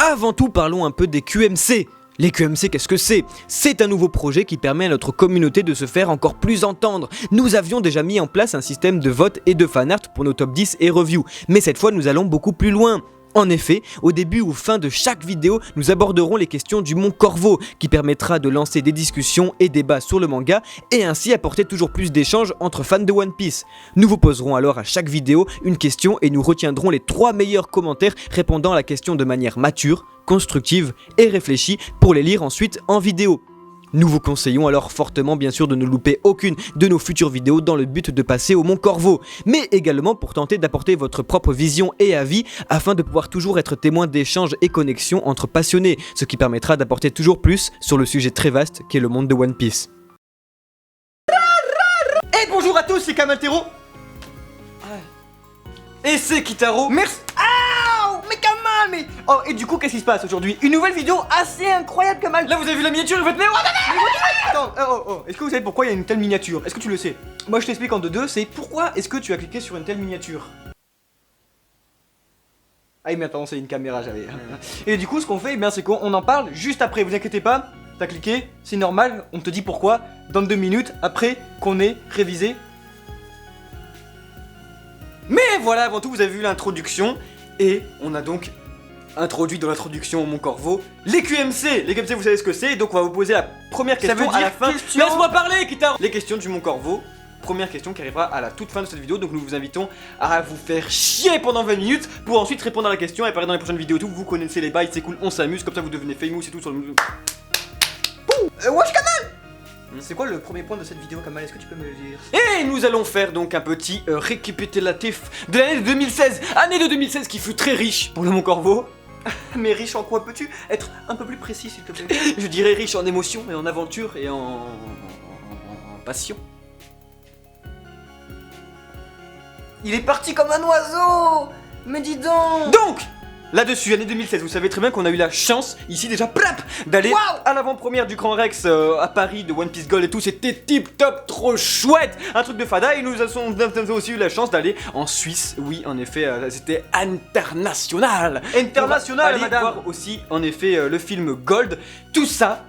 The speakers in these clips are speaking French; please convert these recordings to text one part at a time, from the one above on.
Avant tout, parlons un peu des QMC. Les QMC, qu'est-ce que c'est? C'est un nouveau projet qui permet à notre communauté de se faire encore plus entendre. Nous avions déjà mis en place un système de vote et de fanart pour nos top 10 et reviews, mais cette fois nous allons beaucoup plus loin. En effet, au début ou fin de chaque vidéo, nous aborderons les questions du Mont Corvo, qui permettra de lancer des discussions et débats sur le manga, et ainsi apporter toujours plus d'échanges entre fans de One Piece. Nous vous poserons alors à chaque vidéo une question et nous retiendrons les 3 meilleurs commentaires répondant à la question de manière mature, constructive et réfléchie pour les lire ensuite en vidéo. Nous vous conseillons alors fortement bien sûr de ne louper aucune de nos futures vidéos dans le but de passer au Mont Corvo, mais également pour tenter d'apporter votre propre vision et avis afin de pouvoir toujours être témoin d'échanges et connexions entre passionnés, ce qui permettra d'apporter toujours plus sur le sujet très vaste qu'est le monde de One Piece. Et bonjour à tous, c'est Kamaltero. Et c'est Kitaro. Merci. Mais Kamal, mais... Oh, et du coup, qu'est-ce qui se passe aujourd'hui? Une nouvelle vidéo assez incroyable, Kamal. Là vous avez vu la miniature et votre nez. Attends, est-ce que vous savez pourquoi il y a une telle miniature? Est-ce que tu le sais? Moi je t'explique en deux, c'est pourquoi est-ce que tu as cliqué sur une telle miniature? Ah mais attends, c'est une caméra, j'avais... Et du coup, ce qu'on fait, eh bien, c'est qu'on en parle juste après, vous inquiétez pas. T'as cliqué, c'est normal, on te dit pourquoi dans 2 minutes après qu'on ait révisé. Mais voilà, avant tout vous avez vu l'introduction. Et on a donc introduit dans l'introduction au Mont Corvo les QMC. Les QMC, vous savez ce que c'est, donc on va vous poser la première question à la fin. Laisse-moi parler, Kitaro. Les questions du Mont Corvo. Première question qui arrivera à la toute fin de cette vidéo, donc nous vous invitons à vous faire chier pendant 20 minutes pour ensuite répondre à la question et apparaître dans les prochaines vidéos et tout. Vous connaissez les bails, c'est cool, on s'amuse, comme ça vous devenez famous et tout sur le... Wesh Kamal. C'est quoi le premier point de cette vidéo, Kamal? Est-ce que tu peux me le dire? Et nous allons faire donc un petit récapitulatif de l'année de 2016. Année de 2016 qui fut très riche pour le Mont Corvo. Mais riche en quoi? Peux-tu être un peu plus précis s'il te plaît? Je dirais riche en émotions et en aventure et en passion. Il est parti comme un oiseau. Mais dis donc. Donc là-dessus, année 2016, vous savez très bien qu'on a eu la chance, ici déjà, plap, d'aller à l'avant-première du Grand Rex à Paris de One Piece Gold et tout, c'était tip top, trop chouette, un truc de fada, et nous avons aussi eu la chance d'aller en Suisse, oui, en effet, c'était international. International, aller madame. voir aussi, en effet, le film Gold, tout ça.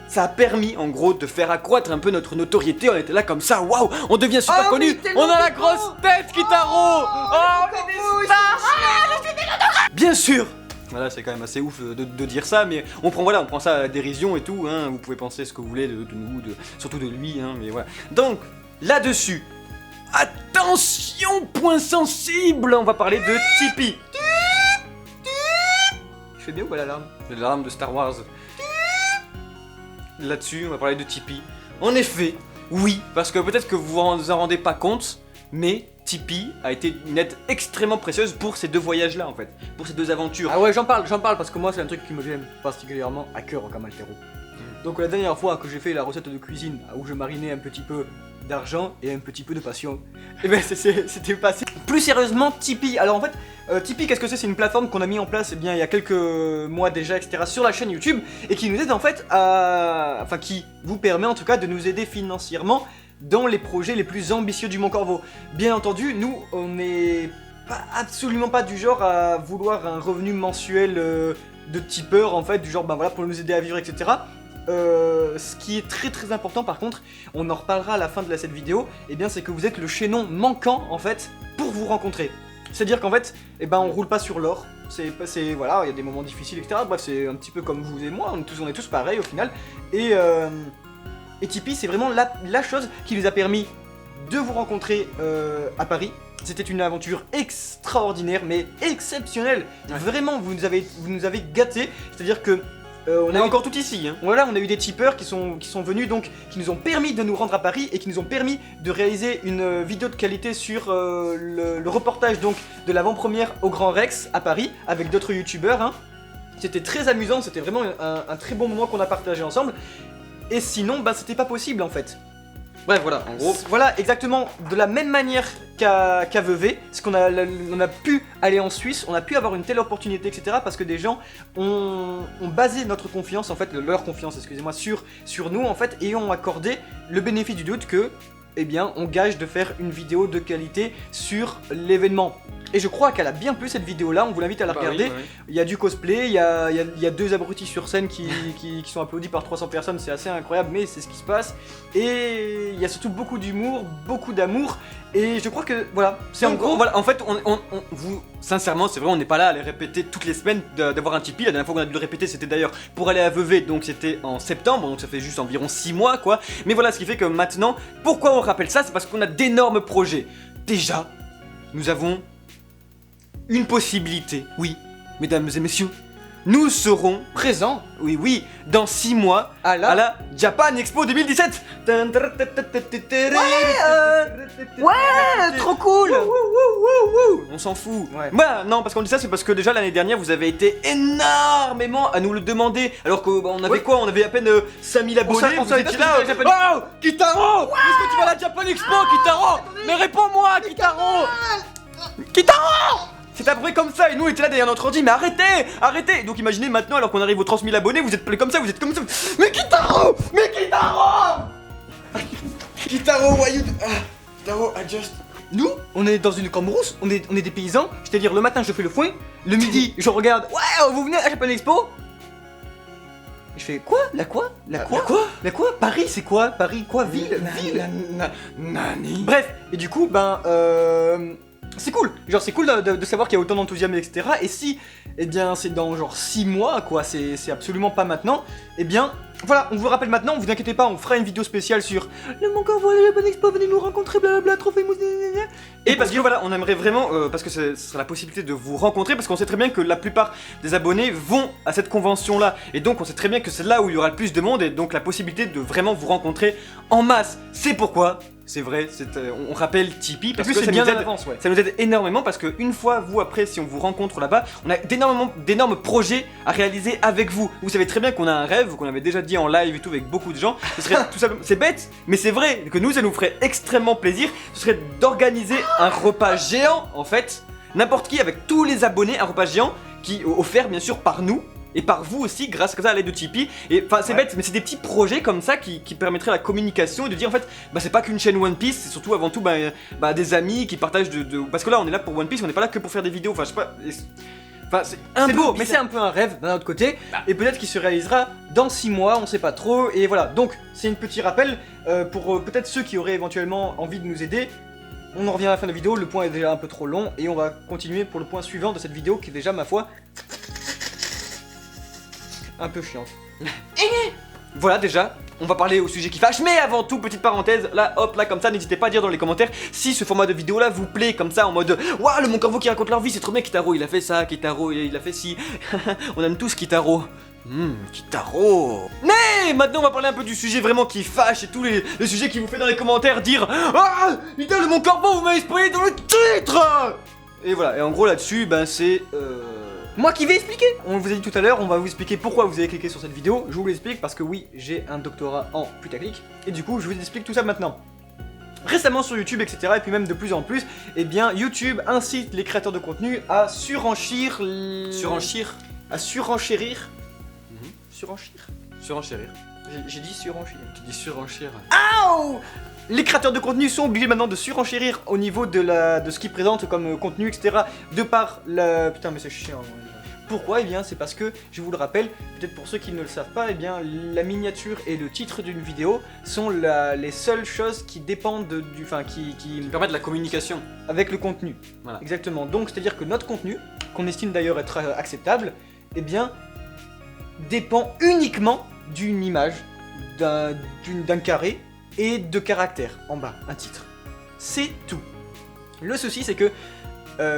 Ça a permis en gros de faire accroître un peu notre notoriété, on était là comme ça, waouh, on devient super connu, oui, on a la grosse tête, Kitaro. On est des stars. Bien sûr. Voilà, c'est quand même assez ouf de dire ça, mais on prend ça à la dérision et tout, hein. Vous pouvez penser ce que vous voulez de nous, surtout de lui, hein, mais voilà. Donc, là-dessus, attention, point sensible, on va parler de Tipeee. Je fais bien ou pas l'alarme? C'est l'alarme de Star Wars. Là-dessus, on va parler de Tipeee. En effet, oui, parce que peut-être que vous en rendez pas compte, mais Tipeee a été une aide extrêmement précieuse pour ces 2 voyages-là, en fait, pour ces 2 aventures. Ah ouais, j'en parle parce que moi c'est un truc qui me vient particulièrement à cœur au Kamaltero. Donc la dernière fois que j'ai fait la recette de cuisine où je marinais un petit peu d'argent et un petit peu de passion, et ben c'était passé. Plus sérieusement, Tipeee. Alors en fait, Tipeee, qu'est-ce que c'est? C'est une plateforme qu'on a mis en place il y a quelques mois déjà, etc. sur la chaîne YouTube et qui nous aide en fait à... Enfin qui vous permet en tout cas de nous aider financièrement dans les projets les plus ambitieux du Mont Corvo. Bien entendu, nous on n'est absolument pas du genre à vouloir un revenu mensuel de tipeur en fait, du genre ben voilà pour nous aider à vivre, etc. Ce qui est très important par contre, on en reparlera à la fin de cette vidéo, et bien c'est que vous êtes le chaînon manquant en fait pour vous rencontrer. C'est-à-dire qu'en fait, eh ben on roule pas sur l'or, voilà, il y a des moments difficiles, etc. Bref, c'est un petit peu comme vous et moi, on est tous pareils au final. Et Tipeee, c'est vraiment la chose qui nous a permis de vous rencontrer à Paris. C'était une aventure extraordinaire, mais exceptionnelle. Ouais. Vraiment, vous nous avez gâtés. C'est-à-dire que on est encore tout ici, hein. Voilà, on a eu des tipeurs qui sont venus, donc qui nous ont permis de nous rendre à Paris et qui nous ont permis de réaliser une vidéo de qualité sur le reportage donc de l'avant-première au Grand Rex à Paris avec d'autres youtubeurs, hein. C'était très amusant, c'était vraiment un très bon moment qu'on a partagé ensemble. Et sinon, bah c'était pas possible en fait. Bref, voilà, en gros. Voilà, exactement de la même manière qu'à Vevey, parce qu'on a pu aller en Suisse, on a pu avoir une telle opportunité, etc. Parce que des gens ont basé notre confiance, en fait, leur confiance, excusez-moi, sur nous, en fait, et ont accordé le bénéfice du doute que, eh bien, on gage de faire une vidéo de qualité sur l'événement. Et je crois qu'elle a bien plu cette vidéo là, on vous l'invite à la regarder. Il y a du cosplay, il y a deux abrutis sur scène qui sont applaudis par 300 personnes, c'est assez incroyable, mais c'est ce qui se passe. Et il y a surtout beaucoup d'humour, beaucoup d'amour. Et je crois que voilà, c'est en gros, voilà, en fait, vous, sincèrement, c'est vrai, on n'est pas là à les répéter toutes les semaines d'avoir un Tipeee. La dernière fois qu'on a dû le répéter, c'était d'ailleurs pour aller à Vevey, donc c'était en septembre, donc ça fait juste environ 6 mois quoi. Mais voilà, ce qui fait que maintenant, pourquoi on rappelle ça, c'est parce qu'on a d'énormes projets. Déjà, nous avons une possibilité, oui, mesdames et messieurs. Nous serons présents, oui, dans 6 mois à la Japan Expo 2017. Ouais, trop cool. On s'en fout. Ouais. Bah non, parce qu'on dit ça, c'est parce que déjà l'année dernière, vous avez été énormément à nous le demander. Alors qu'on avait quoi? On avait à peine 5000 abonnés. Vous étiez là. Oh, Kitaro, est-ce que tu vas à la Japan Expo, Kitaro? Mais réponds-moi, Kitaro. C'est à peu près comme ça, et nous on était là derrière notre ordi, mais arrêtez. Donc imaginez maintenant, alors qu'on arrive aux 30 000 abonnés, vous êtes plus comme ça, Mais Kitaro, Kitaro, why you... Kitaro, I just... Nous, on est dans une cambrousse, on est des paysans, c'est-à-dire le matin je fais le foin, le midi je regarde, ouais, vous venez à Japan Expo? Je fais quoi? La quoi? Paris, c'est quoi? Paris, quoi? Ville? Nani. Bref, et du coup, c'est cool, genre c'est cool de savoir qu'il y a autant d'enthousiasme, etc. Et si, eh bien, c'est dans genre 6 mois, quoi, c'est absolument pas maintenant, eh bien, voilà, on vous rappelle maintenant, vous inquiétez pas, on fera une vidéo spéciale sur le Mon Corbeau, la Japan Expo, venez nous rencontrer, blablabla, trophée mousse, et parce que voilà, on aimerait vraiment, parce que ce sera la possibilité de vous rencontrer, parce qu'on sait très bien que la plupart des abonnés vont à cette convention-là, et donc on sait très bien que c'est là où il y aura le plus de monde, et donc la possibilité de vraiment vous rencontrer en masse. C'est pourquoi, c'est vrai, on rappelle Tipeee, parce que c'est ça bien nous aide, d'avance, ouais. ça nous aide énormément, parce que une fois, vous, après, si on vous rencontre là-bas, on a d'énormes projets à réaliser avec vous. Vous savez très bien qu'on a un rêve, qu'on avait déjà dit en live et tout avec beaucoup de gens, ce serait tout simplement, c'est bête, mais c'est vrai, que nous, ça nous ferait extrêmement plaisir, ce serait d'organiser un repas géant, en fait, n'importe qui, avec tous les abonnés, un repas géant, qui offert bien sûr par nous, et par vous aussi, grâce à l'aide de Tipeee. Et enfin, c'est bête, mais c'est des petits projets comme ça qui permettraient la communication et de dire en fait, c'est pas qu'une chaîne One Piece, c'est surtout avant tout des amis qui partagent parce que là, on est là pour One Piece, on n'est pas là que pour faire des vidéos. Enfin, je sais pas. Enfin, c'est un peu, mais c'est un peu un rêve d'un autre côté, et peut-être qu'il se réalisera dans 6 mois, on sait pas trop, et voilà. Donc, c'est un petit rappel pour peut-être ceux qui auraient éventuellement envie de nous aider. On en revient à la fin de la vidéo, le point est déjà un peu trop long, et on va continuer pour le point suivant de cette vidéo qui est déjà, ma foi, un peu chiante. Voilà, déjà, on va parler au sujet qui fâche, mais avant tout, petite parenthèse, là, hop, là, comme ça, n'hésitez pas à dire dans les commentaires si ce format de vidéo là vous plaît, comme ça, en mode waouh, le Mon Corbeau qui raconte leur vie, c'est trop bien, Kitaro, il a fait ça, Kitaro, il a fait ci. On aime tous Kitaro. Kitaro. Mais maintenant, on va parler un peu du sujet vraiment qui fâche et tous les sujets qui vous fait dans les commentaires dire ah, putain, le Mon Corbeau, vous m'avez spoilé dans le titre. Et voilà, et en gros, là-dessus, c'est. Moi qui vais expliquer. On vous a dit tout à l'heure, on va vous expliquer pourquoi vous avez cliqué sur cette vidéo. Je vous l'explique parce que oui, j'ai un doctorat en putaclic. Et du coup, je vous explique tout ça maintenant. Récemment sur YouTube, etc. Et puis même de plus en plus, eh bien, YouTube incite les créateurs de contenu à surenchérir. Surenchérir. J'ai dit surenchérir. Tu dis surenchère. Aouh! Les créateurs de contenu sont obligés maintenant de surenchérir au niveau de ce qu'ils présentent comme contenu, etc. De par la... Putain, mais c'est chiant. Pourquoi? Eh bien, c'est parce que, je vous le rappelle, peut-être pour ceux qui ne le savent pas, eh bien, la miniature et le titre d'une vidéo sont les seules choses qui dépendent qui permettent la communication avec le contenu. Voilà. Exactement. Donc, c'est-à-dire que notre contenu, qu'on estime d'ailleurs être acceptable, eh bien, dépend uniquement d'une image, d'un carré et de caractères en bas, un titre. C'est tout. Le souci, c'est que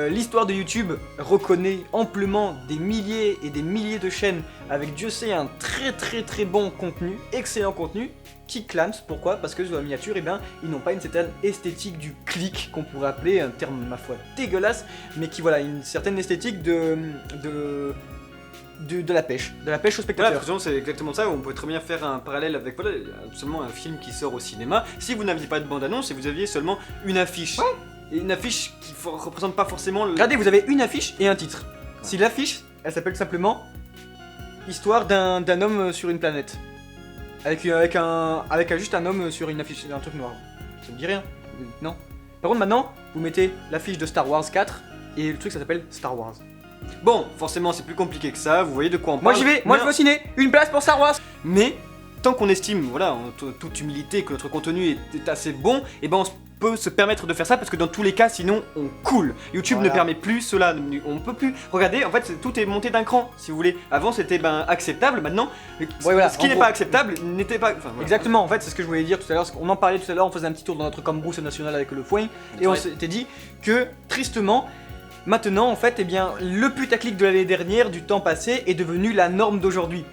l'histoire de YouTube reconnaît amplement des milliers et des milliers de chaînes avec, Dieu sait, un très bon contenu, excellent contenu, qui clament. Pourquoi? Parce que sur la miniature, eh bien, ils n'ont pas une certaine esthétique du clic, qu'on pourrait appeler un terme, ma foi, dégueulasse, mais qui, voilà, une certaine esthétique de la pêche au spectateur. Voilà, c'est exactement ça. On pourrait très bien faire un parallèle avec seulement un film qui sort au cinéma. Si vous n'aviez pas de bande-annonce et vous aviez seulement une affiche. Ouais. Et une affiche qui représente pas forcément le... Regardez, vous avez une affiche et un titre. Si l'affiche, elle s'appelle simplement Histoire d'un homme sur une planète. Avec juste un homme sur une affiche, un truc noir. Ça me dit rien. Non. Par contre, maintenant, vous mettez l'affiche de Star Wars 4 et le truc ça s'appelle Star Wars. Bon, forcément c'est plus compliqué que ça, vous voyez de quoi on Moi parle. j'y vais, moi je vais au ciné, une place pour Star Wars. Mais tant qu'on estime, voilà, en toute humilité, que notre contenu est assez bon, et ben on peut se permettre de faire ça parce que dans tous les cas sinon on coule. YouTube Voilà. ne permet plus cela, on peut plus. Regardez, en fait tout est monté d'un cran si vous voulez. Avant c'était acceptable, maintenant voilà, ce qui en n'est gros. pas acceptable n'était pas. Enfin, voilà. Exactement, en fait c'est ce que je voulais dire tout à l'heure, on en parlait tout à l'heure, on faisait un petit tour dans notre cambrousse nationale avec le foin, et on Ouais. s'était dit que tristement, maintenant en fait, eh bien, le putaclic de l'année dernière, du temps passé, est devenu la norme d'aujourd'hui.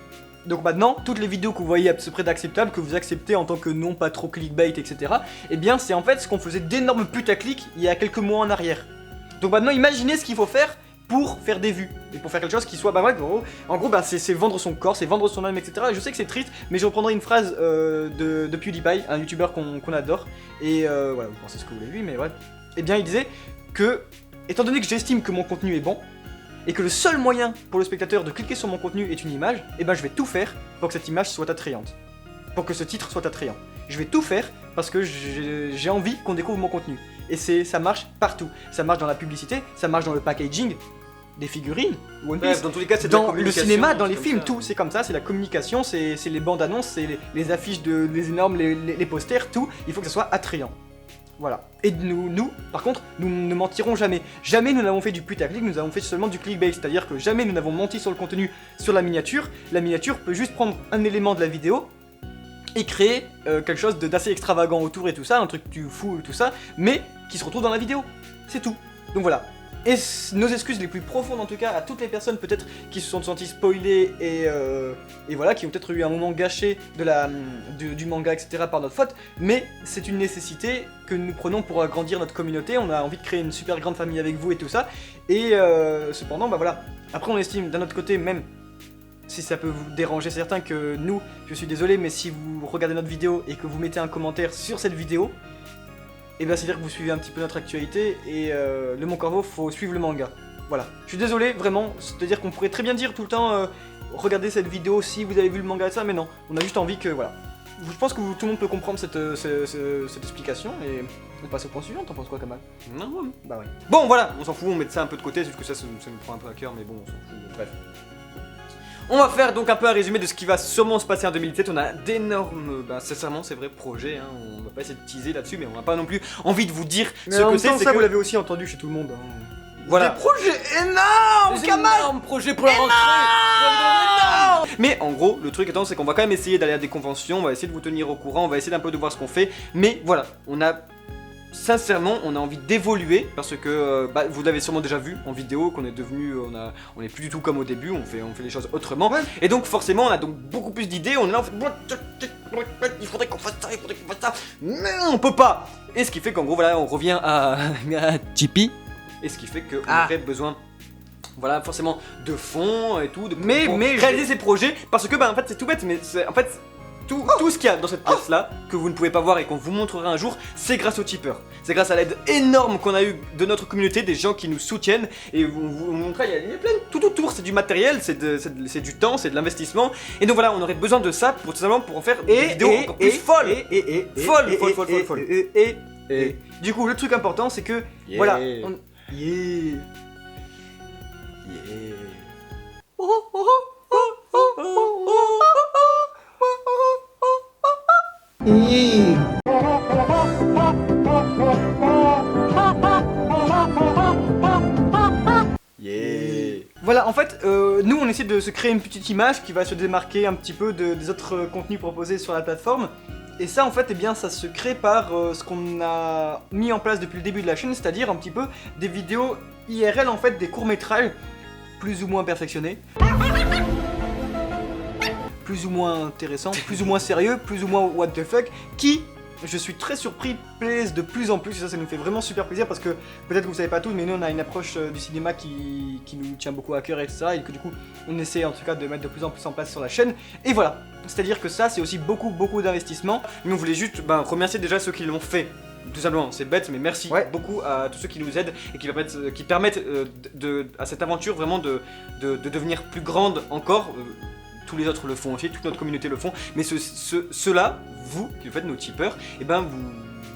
Donc maintenant, toutes les vidéos que vous voyez à peu près d'acceptables, que vous acceptez en tant que non pas trop clickbait, etc., eh bien c'est en fait ce qu'on faisait d'énormes putaclic il y a quelques mois en arrière. Donc maintenant, imaginez ce qu'il faut faire pour faire des vues, et pour faire quelque chose qui soit, bah ouais, en gros, bah, c'est vendre son corps, c'est vendre son âme, etc. Et je sais que c'est triste, mais je reprendrai une phrase de PewDiePie, un youtubeur qu'on adore, et voilà, vous pensez ce que vous voulez lui, mais ouais. Eh bien, il disait que, étant donné que j'estime que mon contenu est bon, et que le seul moyen pour le spectateur de cliquer sur mon contenu est une image, eh ben je vais tout faire pour que cette image soit attrayante. Pour que ce titre soit attrayant. Je vais tout faire parce que j'ai envie qu'on découvre mon contenu. Et ça marche partout. Ça marche dans la publicité, ça marche dans le packaging, des figurines, One Piece. Bref, dans tous les cas c'est de la Dans le communication, cinéma, dans c'est les comme films, ça. tout, c'est comme ça, c'est la communication, c'est les bandes annonces, c'est les affiches les énormes, les posters, tout, il faut que ça soit attrayant. Voilà. Et nous, par contre, nous ne mentirons jamais. Jamais nous n'avons fait du putaclic, nous avons fait seulement du clickbait. C'est-à-dire que jamais nous n'avons menti sur le contenu, sur la miniature. La miniature peut juste prendre un élément de la vidéo et créer quelque chose d'assez extravagant autour et tout ça, un truc du fou et tout ça, mais qui se retrouve dans la vidéo. C'est tout. Donc voilà. Et nos excuses les plus profondes en tout cas à toutes les personnes peut-être qui se sont senties spoilées et voilà, qui ont peut-être eu un moment gâché du manga etc par notre faute, mais c'est une nécessité que nous prenons pour agrandir notre communauté, on a envie de créer une super grande famille avec vous et tout ça, et cependant bah voilà, après on estime d'un autre côté même, si ça peut vous déranger certains que nous, je suis désolé mais si vous regardez notre vidéo et que vous mettez un commentaire sur cette vidéo, et bien c'est-à-dire que vous suivez un petit peu notre actualité et le Mon Corvo, faut suivre le manga. Voilà. Je suis désolé, vraiment, c'est-à-dire qu'on pourrait très bien dire tout le temps regardez cette vidéo si vous avez vu le manga et ça, mais non, on a juste envie que, voilà. Je pense que tout le monde peut comprendre cette explication et on passe au point suivant, t'en penses quoi Kamal? Non, ouais. Bah oui. Bon voilà, on s'en fout, on met ça un peu de côté, c'est juste que ça nous prend un peu à cœur, mais bon, on s'en fout, bref. On va faire donc un peu un résumé de ce qui va sûrement se passer en 2017. On a d'énormes, sincèrement c'est vrai, projets, hein. On va pas essayer de teaser là-dessus, mais on n'a pas non plus envie de vous dire Mais ce en que même c'est. temps, C'est ça que vous l'avez aussi entendu chez tout le monde. Hein. voilà. Des projets énormes, Des Kamal. énormes projets pour la rentrée. Mais en gros, le truc étant, c'est qu'on va quand même essayer d'aller à des conventions, on va essayer de vous tenir au courant, on va essayer d'un peu de voir ce qu'on fait. Mais voilà, sincèrement, on a envie d'évoluer parce que vous l'avez sûrement déjà vu en vidéo qu'on est devenu, on est plus du tout comme au début, on fait les choses autrement. Ouais. Et donc forcément, on a donc beaucoup plus d'idées. On est là, on fait, il faudrait qu'on fasse ça, il faudrait qu'on fasse ça, mais on peut pas. Et ce qui fait qu'en gros, voilà, on revient à Tipeee. Et ce qui fait qu'on aurait besoin. Voilà, forcément de fonds et tout, pour réaliser ces projets, parce que en fait c'est tout bête, mais en fait tout ce qu'il y a dans cette pièce là, que vous ne pouvez pas voir et qu'on vous montrera un jour, c'est grâce aux tipeurs. C'est grâce à l'aide énorme qu'on a eu de notre communauté, des gens qui nous soutiennent, et on vous montrera, il y a plein de tout autour, c'est du matériel, c'est du temps, c'est de l'investissement, et donc voilà, on aurait besoin de ça pour tout simplement pour en faire des vidéos encore plus folles. Folle. Et du coup, le truc important, c'est que voilà, Voilà, en fait, nous on essaie de se créer une petite image qui va se démarquer un petit peu des autres contenus proposés sur la plateforme. Et ça, en fait, eh bien, ça se crée par ce qu'on a mis en place depuis le début de la chaîne, c'est-à-dire un petit peu des vidéos IRL, en fait, des courts-métrages plus ou moins perfectionnés, plus ou moins intéressants, plus ou moins sérieux, plus ou moins what the fuck, qui, je suis très surpris, plaisent de plus en plus, et ça nous fait vraiment super plaisir parce que peut-être que vous savez pas tout, mais nous on a une approche du cinéma qui nous tient beaucoup à cœur, etc. Et que du coup, on essaie en tout cas de mettre de plus en plus en place sur la chaîne. Et voilà, c'est-à-dire que ça, c'est aussi beaucoup d'investissement. Mais on voulait juste remercier déjà ceux qui l'ont fait. Tout simplement, c'est bête, mais merci beaucoup à tous ceux qui nous aident et qui permettent à cette aventure vraiment de devenir plus grande encore. Tous les autres le font aussi, toute notre communauté le font, mais ceux-là, vous, qui faites nos tipeurs, et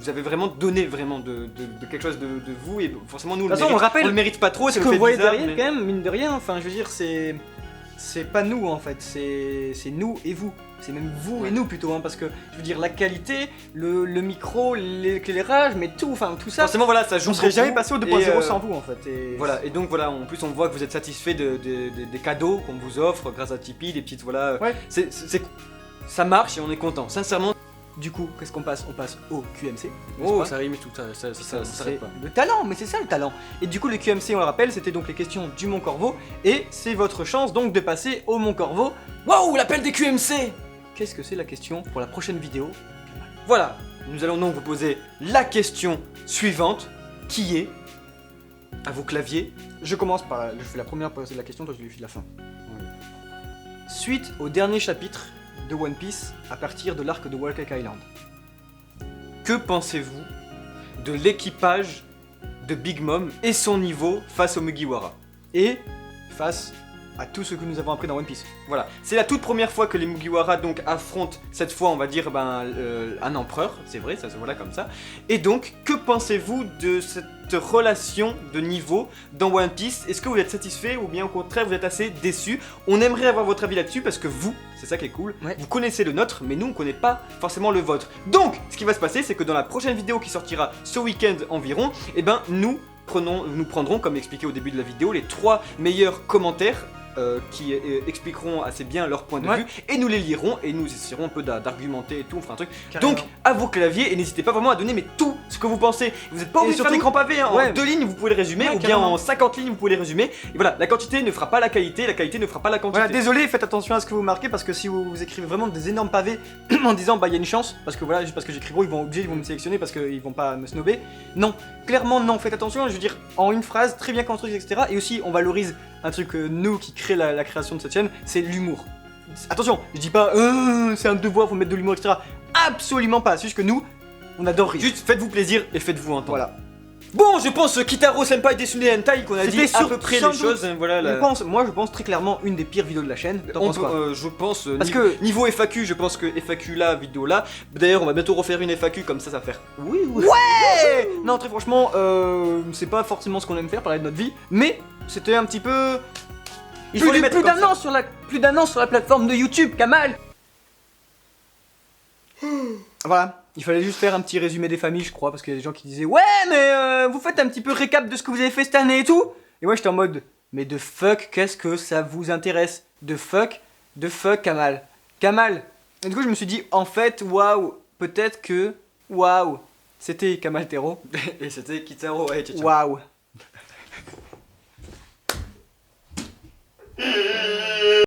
vous avez vraiment donné vraiment de quelque chose de vous et forcément nous De toute façon, on rappelle le mérite pas trop, Ce ça que nous vous fait voyez bizarre, derrière, mais- quand même, mine de rien, enfin, je veux dire, c'est pas nous en fait, c'est nous et vous. C'est même vous et nous plutôt, hein, parce que je veux dire, la qualité, le micro, l'éclairage, mais tout, enfin, tout ça, Forcément, voilà, ça joue on serait jamais beaucoup, passé au et, 2.0 sans vous en fait. Et Voilà, et donc voilà, en plus on voit que vous êtes satisfait des cadeaux qu'on vous offre grâce à Tipeee, des petites voilà. Ouais. Ça marche et on est content, sincèrement. Du coup, qu'est-ce qu'on passe? On passe au QMC. n'est-ce Oh, pas ça rime et tout, ça C'est s'arrête pas. le talent, mais c'est ça le talent. Et du coup, le QMC, on le rappelle, c'était donc les questions du Mont Corvo, et c'est votre chance donc de passer au Mont Corvo. Waouh, l'appel des QMC! Qu'est-ce que c'est la question pour la prochaine vidéo? Voilà, nous allons donc vous poser la question suivante, qui est, à vos claviers, Je commence par, je fais la première partie de la question, toi je lui fais la fin. Suite au dernier chapitre de One Piece à partir de l'arc de Whole Cake Island. que pensez-vous de l'équipage de Big Mom et son niveau face au Mugiwara? Et face à tout ce que nous avons appris dans One Piece. Voilà, c'est la toute première fois que les Mugiwara donc affrontent, cette fois on va dire un empereur, c'est vrai, ça se voit là comme ça. Et donc, que pensez-vous de cette relation de niveau dans One Piece? Est-ce que vous êtes satisfait ou bien au contraire vous êtes assez déçu? On aimerait avoir votre avis là-dessus parce que vous, c'est ça qui est cool, Ouais. vous connaissez le nôtre mais nous on connaît pas forcément le vôtre. Donc, ce qui va se passer c'est que dans la prochaine vidéo qui sortira ce week-end environ, eh ben nous prendrons, comme expliqué au début de la vidéo, les 3 meilleurs commentaires qui expliqueront assez bien leur point de Ouais. vue et nous les lirons et nous essaierons un peu d'argumenter et tout, on fera un truc. Carrément. Donc à vos claviers et n'hésitez pas vraiment à donner mais tout ce que vous pensez. Vous n'êtes pas Et obligé de faire surtout- des grands pavés, hein. Ouais. En 2 lignes vous pouvez les résumer Ouais, ou bien carrément. en 50 lignes vous pouvez les résumer. Et voilà, la quantité ne fera pas la qualité ne fera pas la quantité. Voilà, désolé, faites attention à ce que vous marquez parce que si vous écrivez vraiment des énormes pavés en disant bah il y a une chance, parce que voilà, juste parce que j'écris gros, ils vont me sélectionner parce qu'ils vont pas me snobber. Non, clairement non, faites attention, je veux dire, en une phrase, très bien construite, etc. Et aussi, on valorise un truc nous qui crée la création de cette chaîne, c'est l'humour. Attention, je dis pas c'est un devoir, faut mettre de l'humour, etc. Absolument pas, c'est juste que nous, on adore rire. Juste faites-vous plaisir et faites-vous entendre. Voilà. Bon, je pense Kitaro Senpai Desune Hentai qu'on a dit C'était à sur- peu près sans les doute. choses. Voilà, Moi je pense très clairement une des pires vidéos de la chaîne. T'en On penses peut- quoi je pense Parce niveau, que- niveau FAQ, je pense que FAQ là, vidéo là. D'ailleurs, on va bientôt refaire une FAQ comme ça va faire. Oui, oui. Ouais Non, très franchement, c'est pas forcément ce qu'on aime faire, parler de notre vie, mais c'était un petit peu. Il faut les mettre plus comme d'un ça. an sur la plateforme de YouTube, Kamal. Voilà, il fallait juste faire un petit résumé des familles, je crois, parce qu'il y a des gens qui disaient ouais, mais vous faites un petit peu récap de ce que vous avez fait cette année et tout. Et moi j'étais en mode mais de fuck, qu'est-ce que ça vous intéresse? De fuck, Kamal. Kamal. Et du coup je me suis dit en fait waouh, peut-être que waouh, c'était Kamal Tero. Et c'était Kitaro. Ouais, ciao, ciao. Waouh.